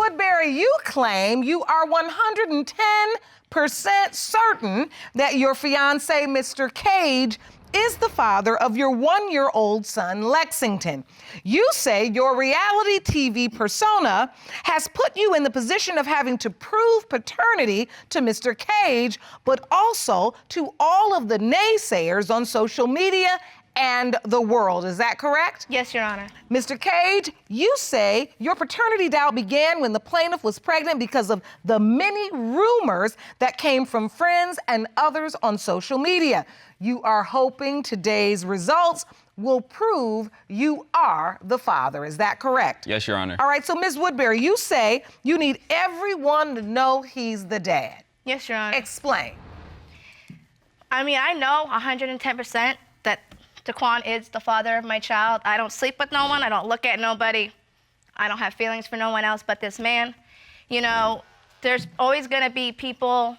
Woodbury, you claim you are 110% certain that your fiancé, Mr. Cage, is the father of your 1-year-old son, Lexington. You say your reality TV persona has put you in the position of having to prove paternity to Mr. Cage, but also to all of the naysayers on social media and the world. Is that correct? Yes, Your Honor. Mr. Cage, you say your paternity doubt began when the plaintiff was pregnant because of the many rumors that came from friends and others on social media. You are hoping today's results will prove you are the father. Is that correct? Yes, Your Honor. All right, so Ms. Woodbury, you say you need everyone to know he's the dad. Yes, Your Honor. Explain. I mean, I know 110% that Daquan is the father of my child. I don't sleep with no one. I don't look at nobody. I don't have feelings for no one else but this man. You know, there's always gonna be people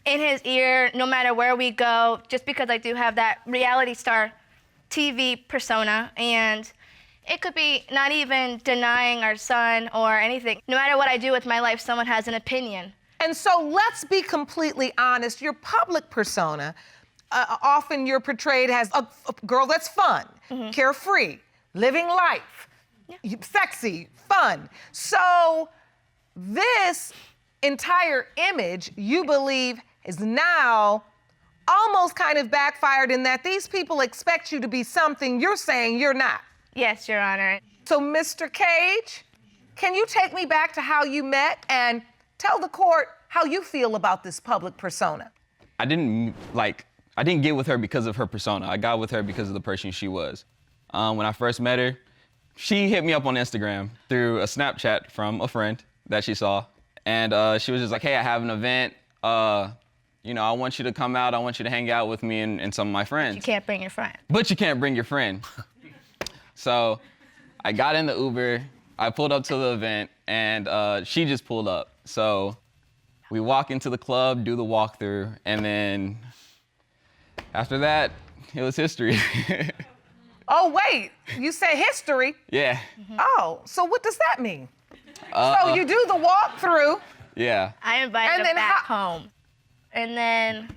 in his ear no matter where we go, just because I do have that reality star TV persona, and it could be not even denying our son or anything. No matter what I do with my life, someone has an opinion. And so let's be completely honest, your public persona, often you're portrayed as a girl that's fun, carefree, living life, sexy, fun. So this entire image, you believe, is now almost kind of backfired in that these people expect you to be something you're saying you're not. Yes, Your Honor. So, Mr. Cage, can you take me back to how you met and tell the court how you feel about this public persona? I didn't get with her because of her persona. I got with her because of the person she was. When I first met her, she hit me up on Instagram through a Snapchat from a friend that she saw. And she was just like, hey, I have an event. You know, I want you to come out. I want you to hang out with me and some of my friends. You can't bring your friend. But you can't bring your friend. So I got in the Uber. I pulled up to the event, and she just pulled up. So we walk into the club, do the walkthrough, and then after that, it was history. Oh, wait, you said history? Yeah. Oh, so what does that mean? So you do the walkthrough. Yeah. I invited him back home. And then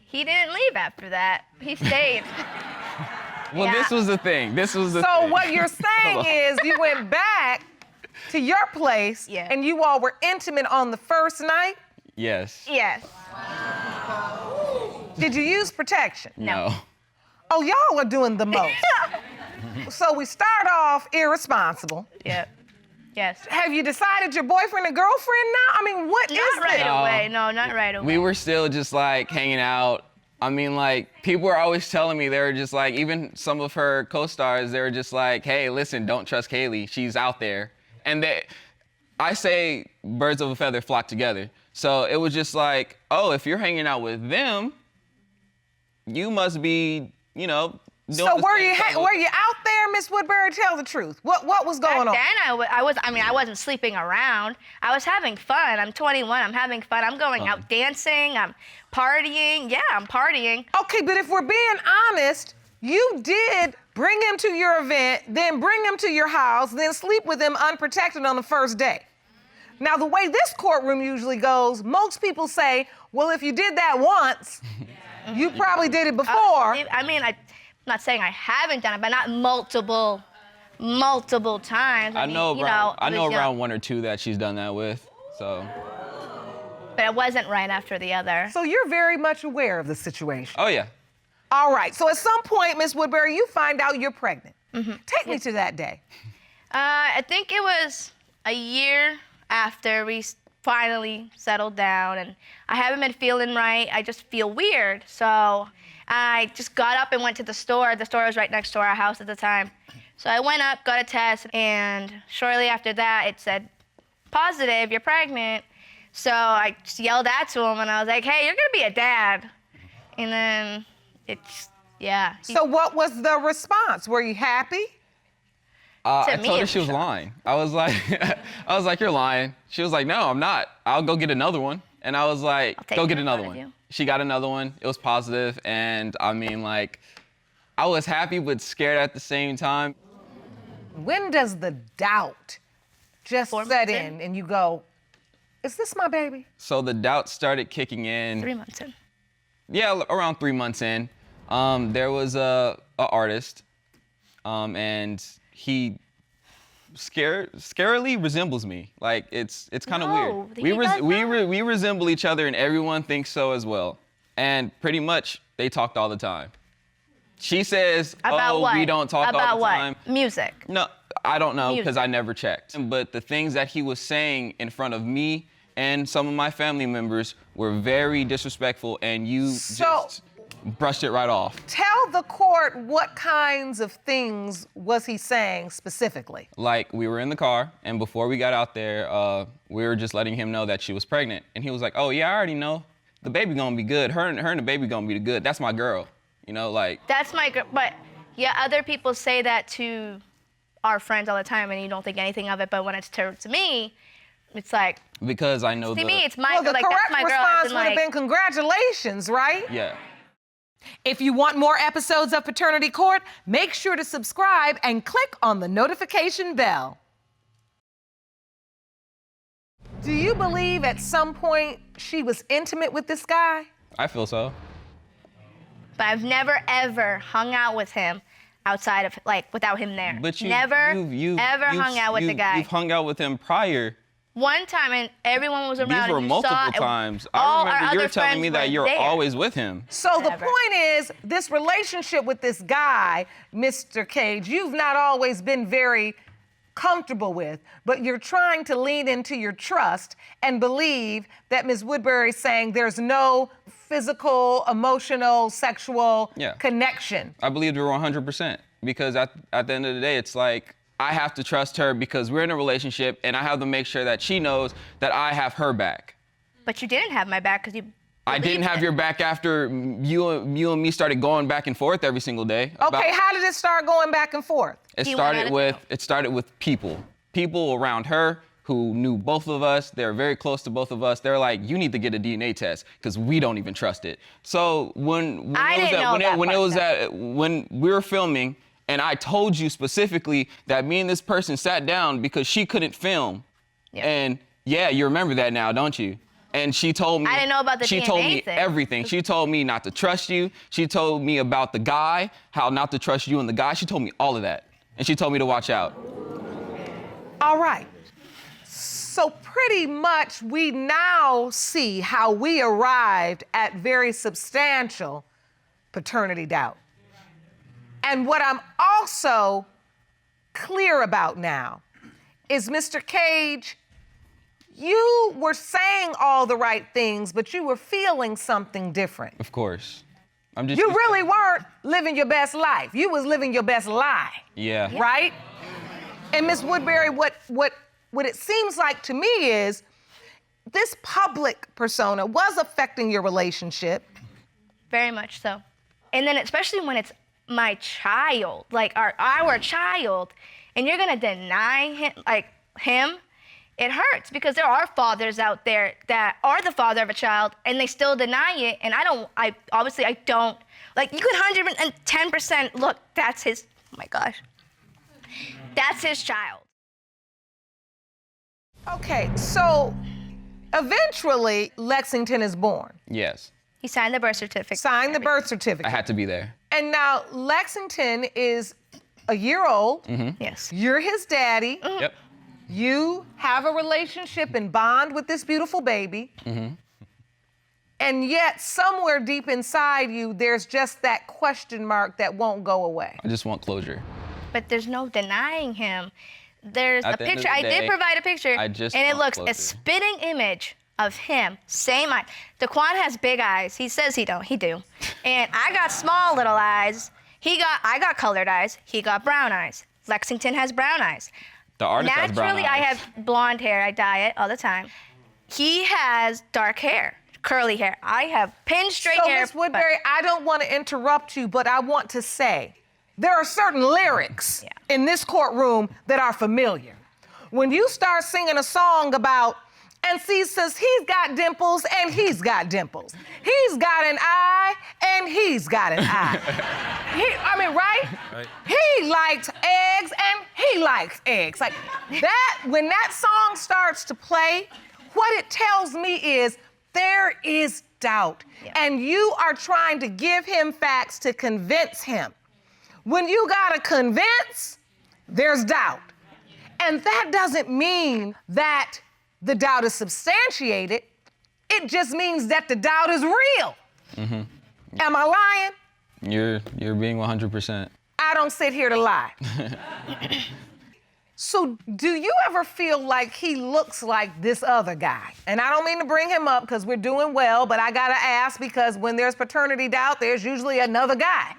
he didn't leave after that. He stayed. Well, Yeah. this was the thing. So what you're saying is you went back to your place and you all were intimate on the first night? Yes. Yes. Did you use protection? No. Oh, y'all are doing the most. So we start off irresponsible. Yep. Yes. Have you decided your boyfriend and girlfriend now? I mean, what is Not right this? away. No, not right away. We were still just like hanging out. I mean, like, people were always telling me, they were just like, even some of her co-stars, they were just like, hey, listen, don't trust Caylea. She's out there. And I say birds of a feather flock together. So it was just like, oh, if you're hanging out with them, you must be, you know, doing So the were same you thing. were you out there, Miss Woodbury? Tell the truth. What was going on? Back then, I wasn't sleeping around. I was having fun. I'm 21. I'm having fun. I'm going out dancing. I'm partying. Yeah, I'm partying. Okay, but if we're being honest, you did bring him to your event, then bring him to your house, then sleep with him unprotected on the first day. Now, the way this courtroom usually goes, most people say, well, if you did that once, you probably did it before. I mean, I'm not saying I haven't done it, but not multiple times. I mean, know you around young. one or two that she's done that with, so. But it wasn't right after the other. So you're very much aware of the situation. Oh, yeah. All right, so at some point, Miss Woodbury, you find out you're pregnant. Take me to that day. I think it was a year after we finally settled down, and I haven't been feeling right. I just feel weird. So I just got up and went to the store. The store was right next to our house at the time. So I went up, got a test, and shortly after that, it said, positive, you're pregnant. So I just yelled at to him, and I was like, hey, you're gonna be a dad. And then yeah. So what was the response? Were you happy? I me, told her it she was was lying. I was like, you're lying. She was like, no, I'm not. I'll go get another one. And I was like, I'll take go it get in another front of one. you. She got another one. It was positive, and I mean, like, I was happy but scared at the same time. When does the doubt just 4 set months in and you go, is this my baby? So the doubt started kicking in. 3 months in. Yeah, around 3 months in. There was a artist, and he scarily resembles me. Like it's kind of No, weird. he We does not. we resemble each other, and everyone thinks so as well. And pretty much they talked all the time. She says, About "Oh, what? we don't talk About all the what? time." Music. No, I don't know because Music. I never checked. But the things that he was saying in front of me and some of my family members were very disrespectful, and you So- just brushed it right off. Tell the court what kinds of things was he saying specifically? Like, we were in the car, and before we got out there, we were just letting him know that she was pregnant. And he was like, "Oh, yeah, I already know. The baby gonna be good. Her and the baby gonna be good. That's my girl." You know, like, That's my girl. But yeah, other people say that to our friends all the time, and you don't think anything of it. But when it's to me, it's like, because I know to me, it's my Well, the like correct that's my girl. response As in, would have like, been congratulations, right? Yeah. If you want more episodes of Paternity Court, make sure to subscribe and click on the notification bell. Do you believe at some point she was intimate with this guy? I feel so. But I've never ever hung out with him outside of like without him there. But never ever hung out with the guy. You've hung out with him prior. One time, and everyone was around. These were and you multiple saw, times. all I our remember you're other telling me friends that were you're there. always with him. So the Never. point is, this relationship with this guy, Mr. Cage, you've not always been very comfortable with, but you're trying to lean into your trust and believe that Ms. Woodbury's saying there's no physical, emotional, sexual Yeah. connection. I believed her 100% because at the end of the day, it's like, I have to trust her because we're in a relationship, and I have to make sure that she knows that I have her back. But you didn't have my back because you. I didn't believed have it. your back after you and me started going back and forth every single day. Okay, how did it start going back and forth? It He went out started of with people around her who knew both of us. They're very close to both of us. They're like, you need to get a DNA test because we don't even trust it. So when we were filming, and I told you specifically that me and this person sat down because she couldn't film. Yeah. And yeah, you remember that now, don't you? And she told me. I didn't know about the She DNA told me thing. everything. She told me not to trust you. She told me about the guy, how not to trust you and the guy. She told me all of that. And she told me to watch out. All right. So pretty much we now see how we arrived at very substantial paternity doubt. And what I'm also clear about now is, Mr. Cage, you were saying all the right things, but you were feeling something different. Of course. I'm just. You really weren't living your best life. You was living your best lie. Yeah. Right? And Ms. Woodbury, what it seems like to me is this public persona was affecting your relationship. Very much so. And then especially when it's my child, like our child, and you're gonna deny him, it hurts because there are fathers out there that are the father of a child and they still deny it. And I don't, like, you could 110% look, that's his, oh my gosh, that's his child. Okay, so eventually Lexington is born. Yes. He signed the birth certificate. Signed the birth certificate. I had to be there. And now Lexington is a year old. Yes. You're his daddy. Yep. You have a relationship and bond with this beautiful baby. And yet, somewhere deep inside you, there's just that question mark that won't go away. I just want closure. But there's no denying him. There's At a the end of picture. the I did day, provide a picture, I just and it want looks a closure. spitting image of him, same eye. Daquan has big eyes. He says he don't. He do. And I got small little eyes. I got colored eyes. He got brown eyes. Lexington has brown eyes. The artist has brown Naturally, I eyes. have blonde hair. I dye it all the time. He has dark hair, curly hair. I have pin straight So, hair. Ms. Woodbury, I don't want to interrupt you, but I want to say there are certain lyrics in this courtroom that are familiar. When you start singing a song about, and C says he's got dimples and he's got dimples. He's got an eye and he's got an eye. Right? Right. He likes eggs and he likes likes eggs. Like that, when that song starts to play, what it tells me is there is doubt. Yeah. And you are trying to give him facts to convince him. When you gotta convince, there's doubt. And that doesn't mean that the doubt is substantiated. It just means that the doubt is real. Mm-hmm. Am I lying? You're being 100%. I don't sit here to lie. So do you ever feel like he looks like this other guy? And I don't mean to bring him up because we're doing well, but I gotta ask because when there's paternity doubt, there's usually another guy.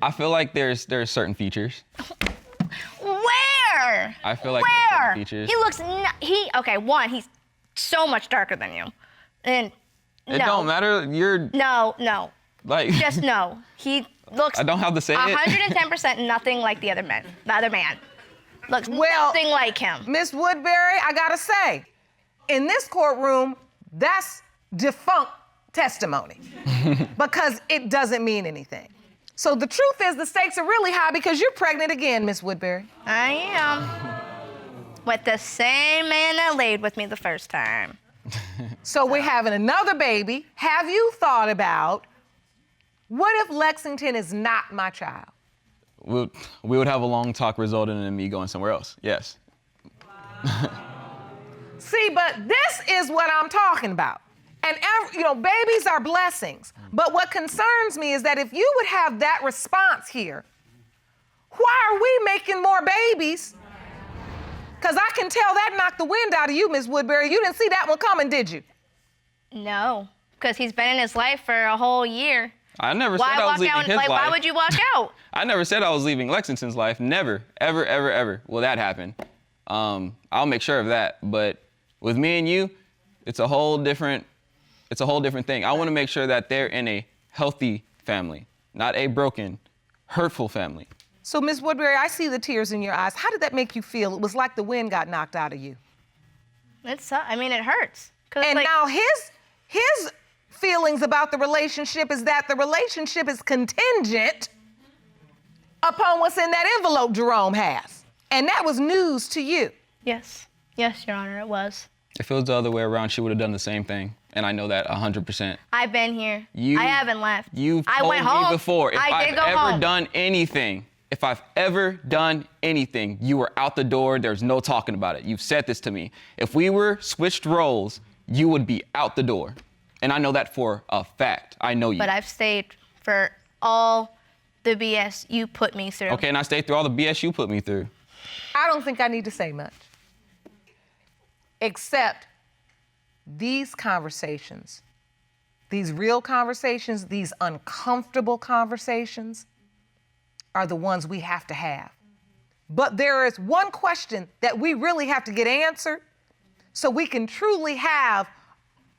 I feel like there's certain features. Where? I feel like there's certain Where? features. He looks, okay, one, he's so much darker than you. And It no. don't matter. You're No. like. Just no. He looks I don't have to say it. 110% nothing like the other man. Looks nothing like him. Miss Woodbury, I gotta say, in this courtroom, that's defunct testimony because it doesn't mean anything. So the truth is the stakes are really high because you're pregnant again, Miss Woodbury. I am. With the same man that laid with me the first time. So we're having another baby. Have you thought about, what if Lexington is not my child? We would have a long talk resulting in me going somewhere else. Yes. See, but this is what I'm talking about. And babies are blessings. But what concerns me is that if you would have that response here, why are we making more babies? Because I can tell that knocked the wind out of you, Miss Woodbury. You didn't see that one coming, did you? No, because he's been in his life for a whole year. I never said I was leaving his life. Why would you walk out? I never said I was leaving Lexington's life. Never, ever, ever, ever will that happen. I'll make sure of that. But with me and you, it's a whole different thing. I want to make sure that they're in a healthy family, not a broken, hurtful family. So, Miss Woodbury, I see the tears in your eyes. How did that make you feel? It was like the wind got knocked out of you. It hurts. And now his feelings about the relationship is that the relationship is contingent upon what's in that envelope Jerome has. And that was news to you. Yes, Your Honor, it was. If it was the other way around, she would have done the same thing. And I know that 100%. I've been here. I haven't left. You've I told went me home. before, if I did I've go ever home. done anything, if I've ever done anything, you were out the door, there's no talking about it. You've said this to me. If we were switched roles, you would be out the door. And I know that for a fact. I know you. But I've stayed for all the BS you put me through. Okay, and I stayed through all the BS you put me through. I don't think I need to say much. Except these conversations, these real conversations, these uncomfortable conversations are the ones we have to have. But there is one question that we really have to get answered so we can truly have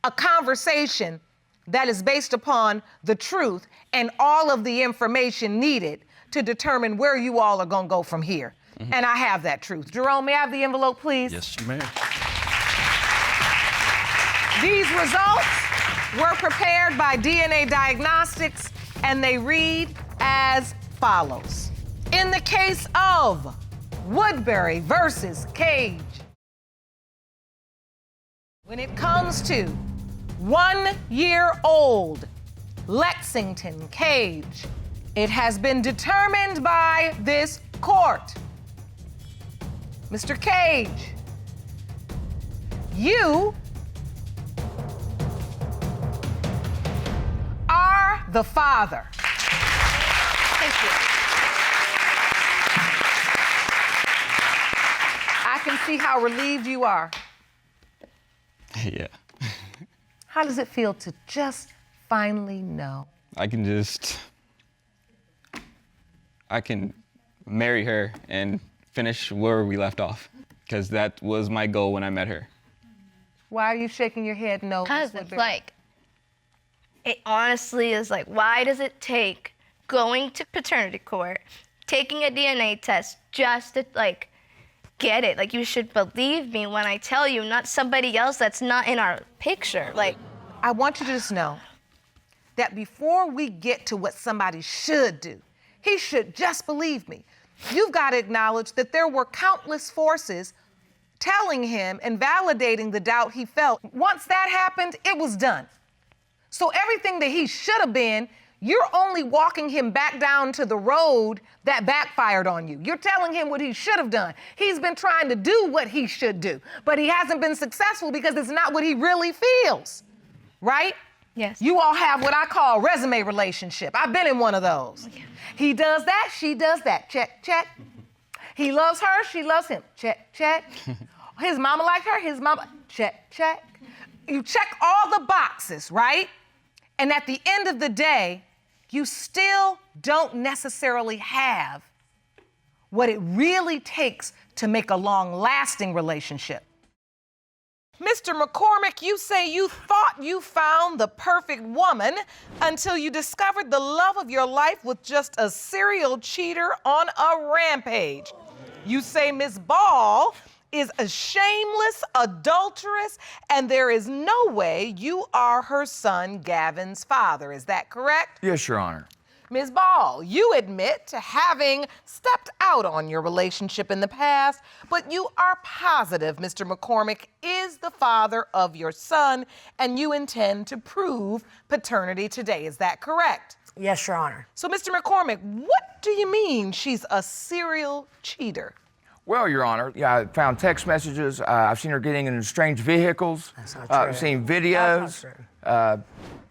a conversation that is based upon the truth and all of the information needed to determine where you all are gonna go from here. Mm-hmm. And I have that truth. Jerome, may I have the envelope, please? Yes, you may. These results were prepared by DNA Diagnostics, and they read as follows. In the case of Woodbury versus Cage, when it comes to 1-year-old Lexington Cage, it has been determined by this court. Mr. Cage, you are the father. Thank you. I can see how relieved you are. Yeah. How does it feel to just finally know? I can marry her and finish where we left off, because that was my goal when I met her. Why are you shaking your head no? Because Miss it's Woodbury? like, it honestly is like, why does it take going to paternity court, taking a DNA test just to like get it? Like, you should believe me when I tell you, not somebody else that's not in our picture. Like, I want you to just know that before we get to what somebody should do, he should just believe me. you've got to acknowledge that there were countless forces telling him and validating the doubt he felt. Once that happened, it was done. So everything that he should have been, you're only walking him back down to the road that backfired on you. You're telling him what he should have done. He's been trying to do what he should do, but he hasn't been successful because it's not what he really feels, right? Yes. You all have what I call a resume relationship. I've been in one of those. Okay. He does that, she does that. Check, check. He loves her, she loves him. Check, check. His mama likes her, his mama, check, check. You check all the boxes, right? And at the end of the day, you still don't necessarily have what it really takes to make a long-lasting relationship. Mr. McCormick, you say you thought you found the perfect woman until you discovered the love of your life with just a serial cheater on a rampage. You say Ms. Ball is a shameless adulteress, and there is no way you are her son Gavin's father. Is that correct? Yes, Your Honor. Ms. Ball, you admit to having stepped out on your relationship in the past, but you are positive Mr. McCormick is the father of your son, and you intend to prove paternity today. Is that correct? Yes, Your Honor. So, Mr. McCormick, what do you mean she's a serial cheater? Well, Your Honor, yeah, I found text messages. I've seen her getting in strange vehicles. That's not I've true. seen videos. That's not true.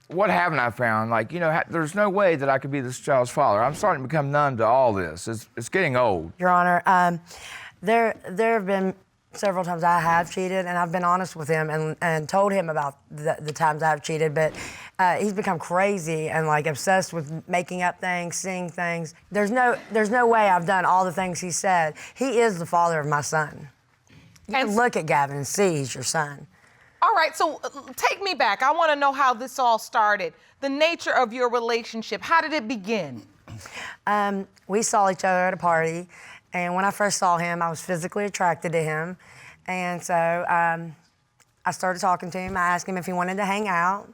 What haven't I found? Like, you know, there's no way that I could be this child's father. I'm starting to become numb to all this. It's getting old. Your Honor, there have been several times I have cheated, and I've been honest with him and told him about the times I've cheated, but he's become crazy and like obsessed with making up things, seeing things. There's no way I've done all the things he said. He is the father of my son. You can look at Gavin and see he's your son. All right, so take me back. I want to know how this all started. The nature of your relationship. How did it begin? We saw each other at a party, and when I first saw him, I was physically attracted to him. And so I started talking to him. I asked him if he wanted to hang out.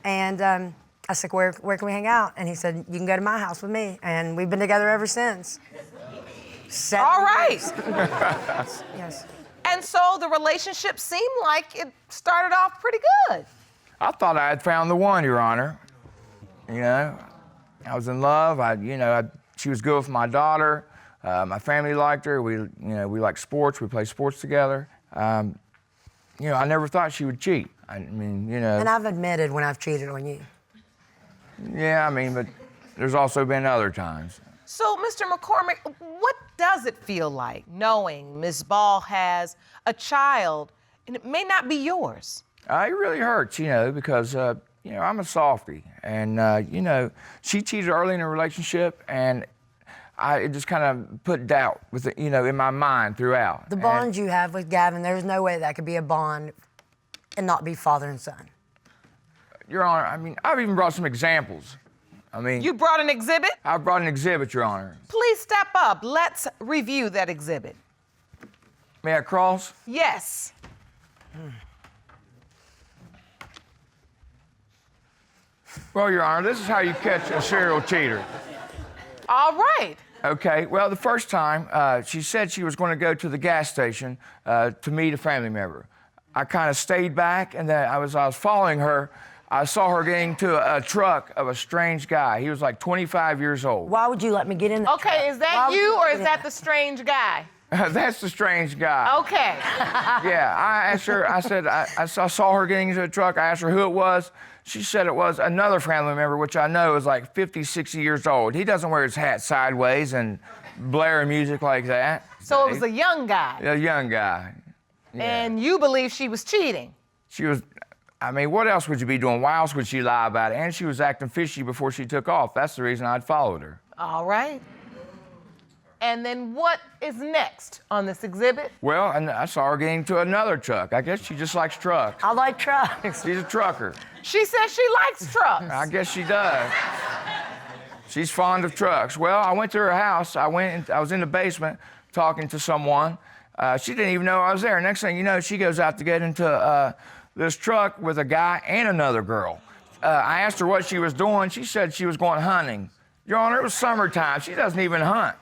And I said, where can we hang out? And he said, you can go to my house with me. And we've been together ever since. 7 All right. years. Yes. And so the relationship seemed like it started off pretty good. I thought I had found the one, Your Honor. You know, I was in love. She was good with my daughter. My family liked her. We like sports. We play sports together. I never thought she would cheat. And I've admitted when I've cheated on you. Yeah, but there's also been other times. So, Mr. McCormick, what does it feel like knowing Ms. Ball has a child and it may not be yours? It really hurts, because, I'm a softie. And, she cheated early in a relationship, and it just kind of put doubt with it, in my mind throughout. The bond you have with Gavin, there's no way that could be a bond and not be father and son. Your Honor, I've even brought some examples. You brought an exhibit? I brought an exhibit, Your Honor. Please step up. Let's review that exhibit. May I cross? Yes. Well, Your Honor, this is how you catch a serial cheater. All right. Okay, well, the first time, she said she was going to go to the gas station to meet a family member. I kind of stayed back, and then I was following her. I saw her getting to a truck of a strange guy. He was like 25 years old. Why would you let me get in the truck? Okay, is that Why would you or let is me that in the strange guy? That's the strange guy. Okay. Yeah, I asked her, I saw her getting into the truck. I asked her who it was. She said it was another family member, which I know is like 50, 60 years old. He doesn't wear his hat sideways and blare music like that. So it was a young guy. A young guy. Yeah. And you believe she was cheating. She was, what else would you be doing? Why else would she lie about it? And she was acting fishy before she took off. That's the reason I'd followed her. All right. And then what is next on this exhibit? Well, and I saw her getting to another truck. I guess she just likes trucks. I like trucks. She's a trucker. She says she likes trucks. I guess she does. She's fond of trucks. Well, I went to her house. I was in the basement talking to someone. She didn't even know I was there. Next thing you know, she goes out to get into this truck with a guy and another girl. I asked her what she was doing. She said she was going hunting. Your Honor, it was summertime. She doesn't even hunt.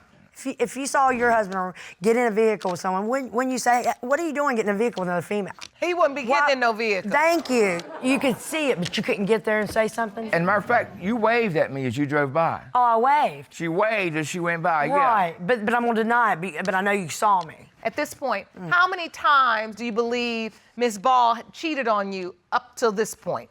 If you saw your husband get in a vehicle with someone, wouldn't you say, what are you doing getting in a vehicle with another female? He wouldn't be getting in no vehicle. Thank you. You could see it, but you couldn't get there and say something? And matter of fact, you waved at me as you drove by. Oh, I waved. She waved as she went by, Right, but I'm gonna deny it, but I know you saw me. At this point, how many times do you believe Miss Ball cheated on you up till this point?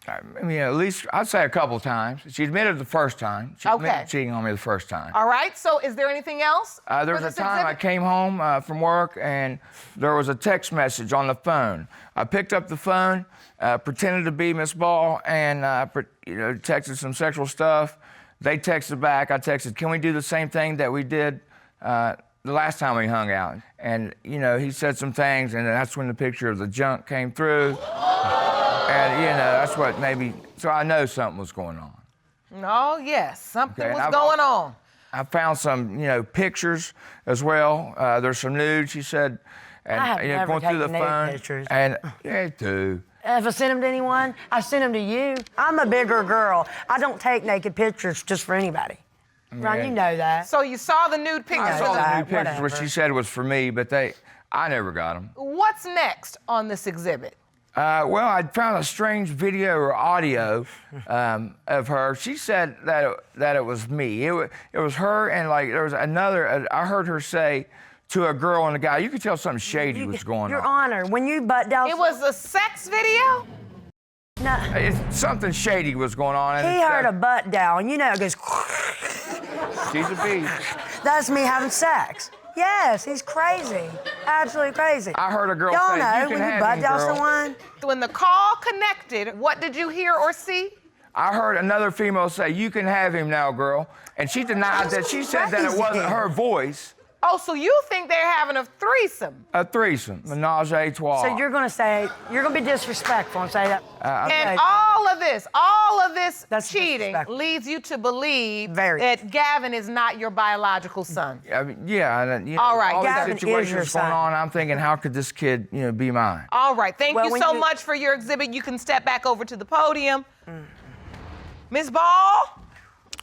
I mean, at least, I'd say a couple times. She admitted the first time. She admitted cheating on me the first time. All right, so is there anything else? There was a time I came home from work and there was a text message on the phone. I picked up the phone, pretended to be Miss Ball, and texted some sexual stuff. They texted back. I texted, can we do the same thing that we did the last time we hung out? And, he said some things, and that's when the picture of the junk came through. And, that's what maybe, so I know something was going on. Oh, yes, something was going on. I found some, pictures as well. There's some nudes, she said. And, I have never going through the taken phone. pictures. And, yeah, too. If I sent them to anyone, I sent them to you. I'm a bigger girl. I don't take naked pictures just for anybody. Ron, you know that. So you saw the nude pictures. I saw the nude pictures, whatever. which she said was for me, but I never got them. What's next on this exhibit? Well, I found a strange video or audio of her. She said that it was me. It was her, and there was another. I heard her say to a girl and a guy, you could tell something shady was going on. Your Honor, when you butt down. It was a sex video? No. Something shady was going on. He heard a butt down. It goes. She's a beast. That's me having sex. Yes, he's crazy. Absolutely crazy. I heard a girl Y'all say, know you can when you have butt him, down girl. someone. When the call connected, what did you hear or see? I heard another female say, you can have him now, girl. And she denied that. She said that it wasn't her voice. Oh, so you think they're having a threesome? A threesome, menage a trois. So you're gonna be disrespectful and say that. And all of this That's cheating disrespectful. leads you to believe Very. that Gavin is not your biological son. I mean, All right, all Gavin these is your situations going son. on, I'm thinking, how could this kid, be mine? All right, thank Well, you when so you- much for your exhibit. You can step back over to the podium. Ms. Ball,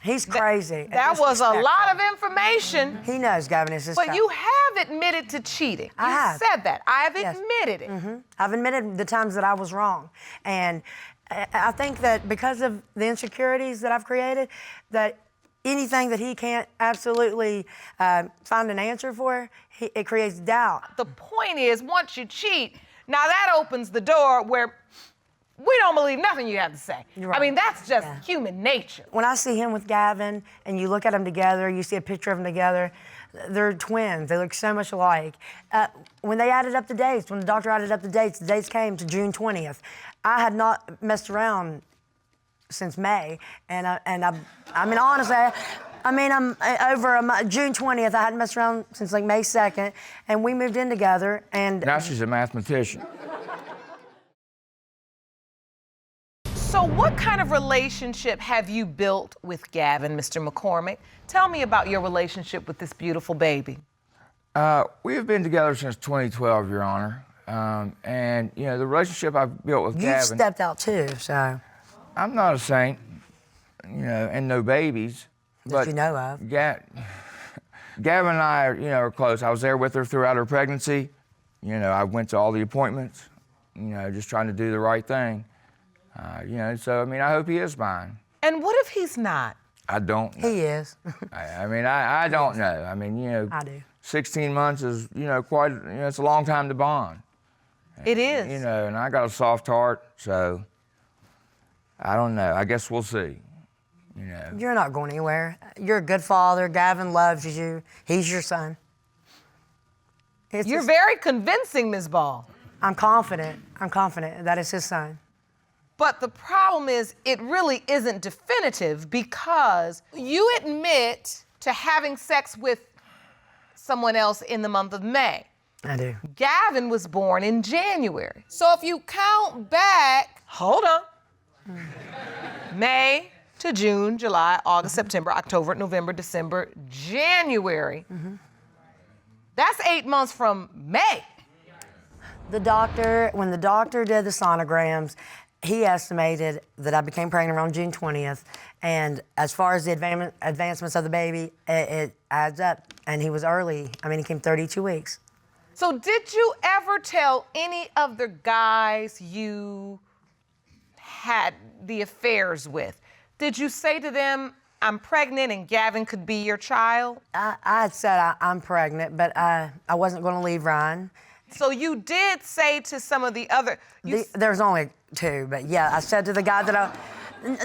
He's crazy. that was a lot of information, He knows Gavin is his but child. you have admitted to cheating. I You have. said that. I've Yes. admitted it. I've admitted the times that I was wrong. And I think that because of the insecurities that I've created, that anything that he can't absolutely find an answer for, it creates doubt. The point is, once you cheat, now that opens the door where we don't believe nothing you have to say. You're right. I mean, that's just human nature. When I see him with Gavin and you look at them together, you see a picture of them together, they're twins. They look so much alike. When they added up the dates, when the doctor added up the dates came to June 20th. I had not messed around since May, and I mean, honestly, I'm over June 20th. I hadn't messed around since May 2nd, and we moved in together. And Now she's a mathematician. So what kind of relationship have you built with Gavin, Mr. McCormick? Tell me about your relationship with this beautiful baby. We have been together since 2012, Your Honor. And, the relationship I've built with you Gavin... stepped out too, so I'm not a saint, and no babies. that you know of. Gavin and I, are close. I was there with her throughout her pregnancy. I went to all the appointments, just trying to do the right thing. So, I hope he is mine. And what if he's not? I don't know. He is. I don't know. I do. 16 months is, quite, it's a long time to bond. It is. And I got a soft heart, so I don't know. I guess we'll see. You're not going anywhere. You're a good father. Gavin loves you. He's your son. You're very convincing, Ms. Ball. I'm confident that it's his son. But the problem is, it really isn't definitive because you admit to having sex with someone else in the month of May. I do. Gavin was born in January. So if you count back, hold on, May to June, July, August, September, October, November, December, January. That's 8 months from May. When the doctor did the sonograms, He estimated that I became pregnant around June 20th, and as far as the advancements of the baby, it adds up. And he was early. I mean, he came 32 weeks. So did you ever tell any of the guys you had the affairs with, did you say to them, I'm pregnant and Gavin could be your child? I had said I'm pregnant, but I wasn't going to leave Ryan. So you did say to some of the other... There's only 2, but yeah, I said to the guy that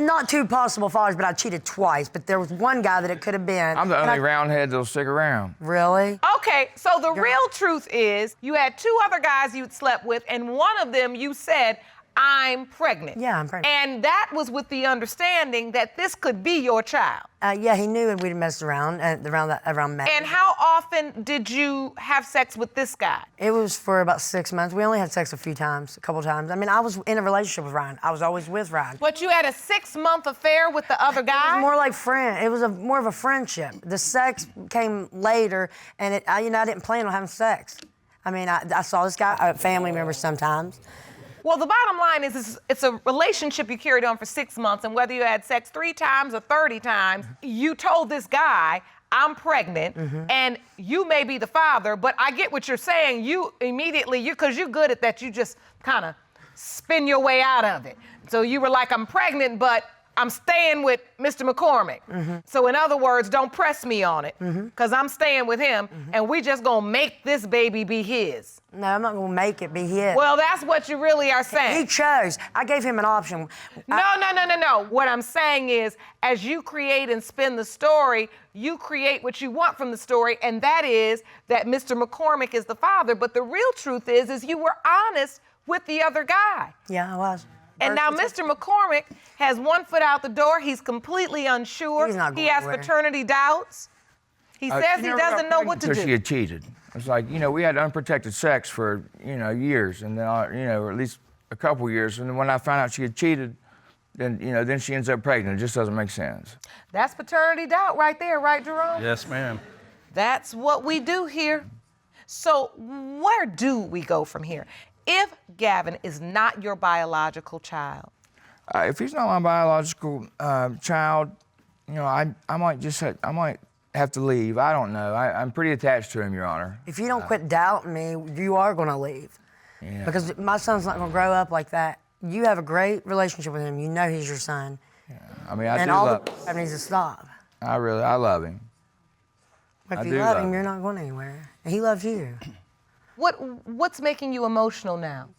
not 2 possible fathers, but I cheated twice, but there was one guy that it could have been. I'm the only roundhead that'll stick around. Really? Okay, so the real truth is you had 2 other guys you'd slept with, and one of them you said, I'm pregnant. Yeah, I'm pregnant. And that was with the understanding that this could be your child. Yeah, he knew we'd messed around around May. And how often did you have sex with this guy? It was for about 6 months. We only had sex a couple times. I mean, I was in a relationship with Ryan. I was always with Ryan. But you had a 6-month affair with the other guy? It was more like friend. It was more of a friendship. The sex came later, and I didn't plan on having sex. I mean, I saw this guy, family members sometimes. Well, the bottom line is it's a relationship you carried on for 6 months, and whether you had sex 3 times or 30 times, you told this guy, I'm pregnant, and you may be the father, but I get what you're saying. You immediately, because you're good at that, you just kind of spin your way out of it. So you were like, I'm pregnant, but I'm staying with Mr. McCormick. So in other words, don't press me on it, because I'm staying with him, and we just gonna make this baby be his. No, I'm not gonna make it be his. Well, that's what you really are saying. He chose. I gave him an option. No. What I'm saying is, as you create and spin the story, you create what you want from the story, and that is that Mr. McCormick is the father, but the real truth is you were honest with the other guy. Yeah, I was. And now Mr. McCormick has one foot out the door. He's completely unsure. He's not going He has anywhere. paternity doubts. He says he doesn't know what to Because do. she had cheated. It's like, we had unprotected sex for, years, and then, or at least a couple years. And then when I found out she had cheated, then, then she ends up pregnant. It just doesn't make sense. That's paternity doubt right there, right, Jerome? Yes, ma'am. That's what we do here. So where do we go from here? If Gavin is not your biological child. If he's not my biological child, I might have to leave. I don't know. I'm pretty attached to him, Your Honor. If you don't quit doubting me, you are gonna leave. Yeah. Because my son's not gonna grow up like that. You have a great relationship with him. You know he's your son. Yeah. I mean, I And do all love. the needs to stop. I love him. If I you do love love him, him. you're not going anywhere. And he loves you. What's making you emotional now?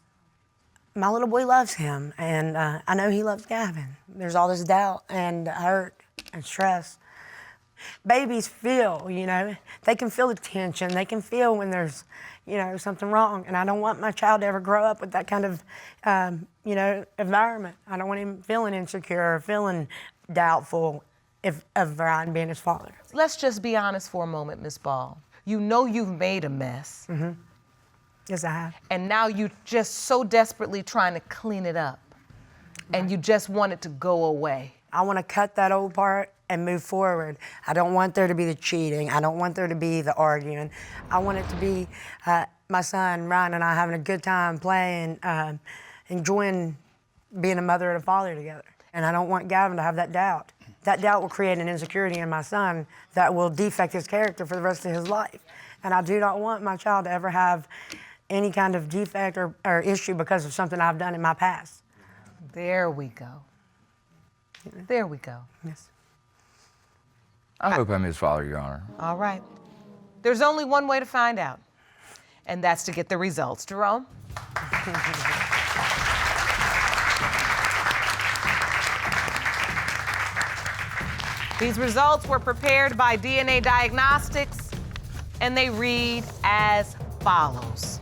My little boy loves him, and I know he loves Gavin. There's all this doubt and hurt and stress. Babies feel, they can feel the tension. They can feel when there's, something wrong. And I don't want my child to ever grow up with that kind of, environment. I don't want him feeling insecure or feeling doubtful of Ryan being his father. Let's just be honest for a moment, Ms. Ball. You know you've made a mess. Yes, I have. And now you're just so desperately trying to clean it up. And you just want it to go away. I want to cut that old part and move forward. I don't want there to be the cheating. I don't want there to be the arguing. I want it to be my son, Ryan, and I having a good time playing, enjoying being a mother and a father together. And I don't want Gavin to have that doubt. That doubt will create an insecurity in my son that will defect his character for the rest of his life. And I do not want my child to ever have any kind of defect or issue because of something I've done in my past. There we go. There we go. Yes. I hope I'm his father, Your Honor. All right. There's only one way to find out, and that's to get the results. Jerome? These results were prepared by DNA Diagnostics, and they read as follows.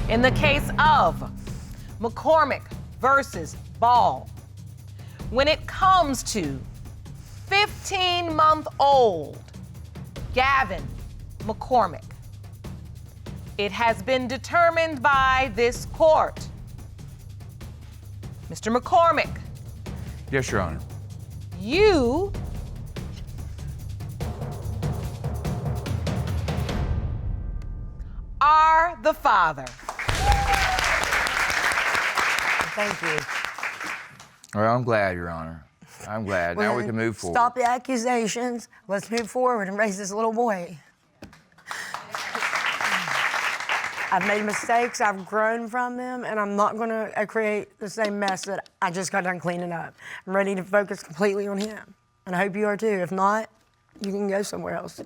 In the case of McCormick versus Ball, when it comes to 15-month-old Gavin McCormick, it has been determined by this court. Mr. McCormick, Yes, Your Honor. you are the father. Thank you. Well, I'm glad, Your Honor. I'm glad. Well, Now we then, can move forward. Stop the accusations. Let's move forward and raise this little boy. I've made mistakes, I've grown from them, and I'm not gonna create the same mess that I just got done cleaning up. I'm ready to focus completely on him. And I hope you are too. If not, you can go somewhere else.